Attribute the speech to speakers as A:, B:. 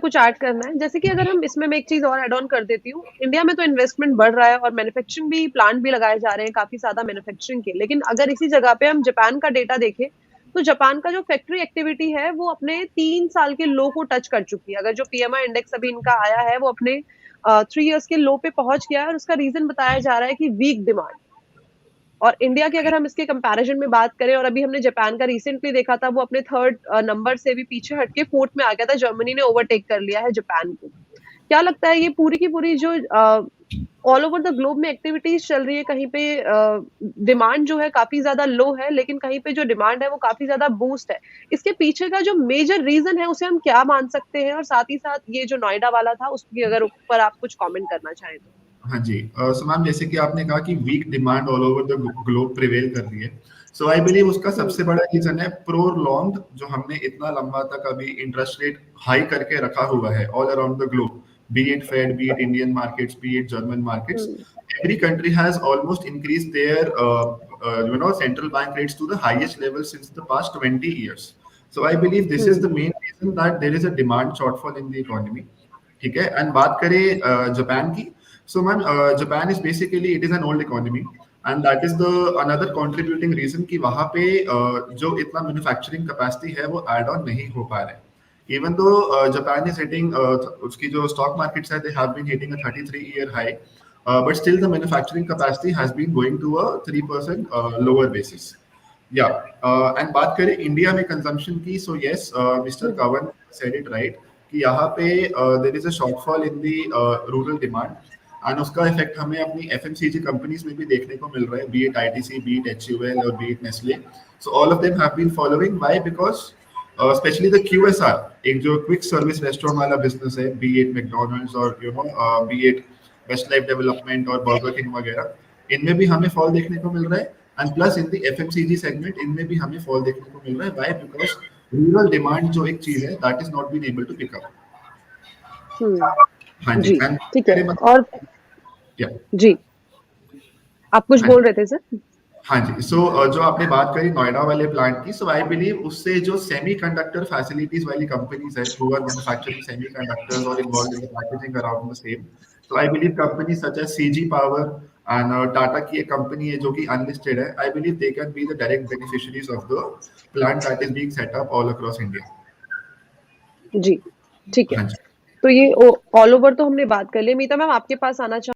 A: कुछ ऐड करना है, जैसे कि अगर हम इसमें मैं एक चीज़ और ऐड ऑन कर देती हूँ, इंडिया में तो इन्वेस्टमेंट बढ़ रहा है और मैन्युफैक्चरिंग भी प्लांट भी लगाए जा रहे हैं काफ़ी ज़्यादा मैन्युफैक्चरिंग के। लेकिन अगर इसी जगह पे हम जापान का डेटा देखें, तो जापान का जो फैक्ट्री एक्टिविटी है, वो अपने 3 साल के लो को टच कर चुकी है। अगर जो पीएमआई इंडेक्स अभी इनका आया है, वो अपने 3 इयर्स के लो पे पहुँच गया है और उसका रीज़न बताया जा रहा है कि वीक डिमांड। और इंडिया की अगर हम इसके कंपैरिजन में बात करें और अभी हमने जापान का रिसेंटली देखा था, वो अपने थर्ड नंबर से भी पीछे हट के फोर्थ में आ गया था। जर्मनी ने ओवरटेक कर लिया है जापान को। क्या लगता है ये पूरी की पूरी जो ऑल ओवर द ग्लोब में एक्टिविटीज चल रही है, कहीं पे डिमांड जो है काफी ज्यादा लो है, लेकिन कहीं पे जो डिमांड है वो काफी ज्यादा बूस्ट है। इसके पीछे का जो मेजर रीजन है उसे हम क्या मान सकते हैं, और साथ ही साथ ये जो नोएडा वाला था उसकी अगर ऊपर आप कुछ कमेंट करना चाहें तो।
B: हाँ जी, सो मैम जैसे कि आपने कहा कि weak demand all over the globe prevail कर रही है, सो आई बिलीव उसका सबसे बड़ा रीजन है प्रोलॉन्ग, जो हमने इतना लंबा तक अभी इंटरेस्ट रेट हाई करके रखा हुआ है all around the globe, be it Fed, be it Indian markets, be it German markets. Every country has almost increased their central bank rates to the highest level since the past 20 years. So I believe this is the main reason that there is a demand shortfall in the economy. ठीक है, and बात करें Japan की, so man, Japan is basically, it is an old economy, and that is the another contributing reason कि वहाँ पे जो इतना मैन्युफैक्चरिंग कैपेसिटी है वो एड ऑन नहीं हो पा रहे. Even though Japan is hitting उसकी जो stock markets है, they have been hitting a 33-year high, but still the manufacturing capacity has been going to a 3% lower basis. Yeah, and बात करें इंडिया में कंजम्पशन की, so yes, Mr. Kavan said it right कि यहाँ पे there is a shortfall in the rural demand, and उसका effect हमें अपनी एफएमसीजी कंपनीज में भी देखने को मिल रहा है, be it ITC, be it HUL और be it Nestle. So all of them have been following, why? Because specially the QSR, एक जो क्विक सर्विस रेस्टोरेंट वाला बिजनेस है, बी इट मैकडॉनल्ड्स और be it Westlife development और Burger King वगैरह, इनमें भी हमें फॉल देखने को मिल रहा है. And plus in the FMCG segment इनमें भी हमें फॉल देखने को मिल रहा है. व्हाई? बिकॉज रूरल डिमांड जो एक चीज है, that is not been able to pick up. हाँ जी,
A: जी,
B: एंड
A: ठीक है। और जी, आप कुछ बोल रहे थे सर?
B: हाँ जी, सो जो आपने बात करी नोएडा वाले प्लांट की, सो आई बिलीव उससे जो सेमीकंडक्टर फैसिलिटीज वाली कंपनीज है, हु आर मैन्युफैक्चरिंग सेमीकंडक्टर्स और involved in the packaging around the same, so I believe company such as CG power and Tata की एक कंपनी है जो कि अनलिस्टेड है, I believe they can be the direct beneficiaries of the plant that is being set up all across India.
A: जी, ठीक है।
B: हाँ जी.
A: तो ये ऑल ओवर तो हमने बात कर ली। मीता मैम, आपके पास आना चाह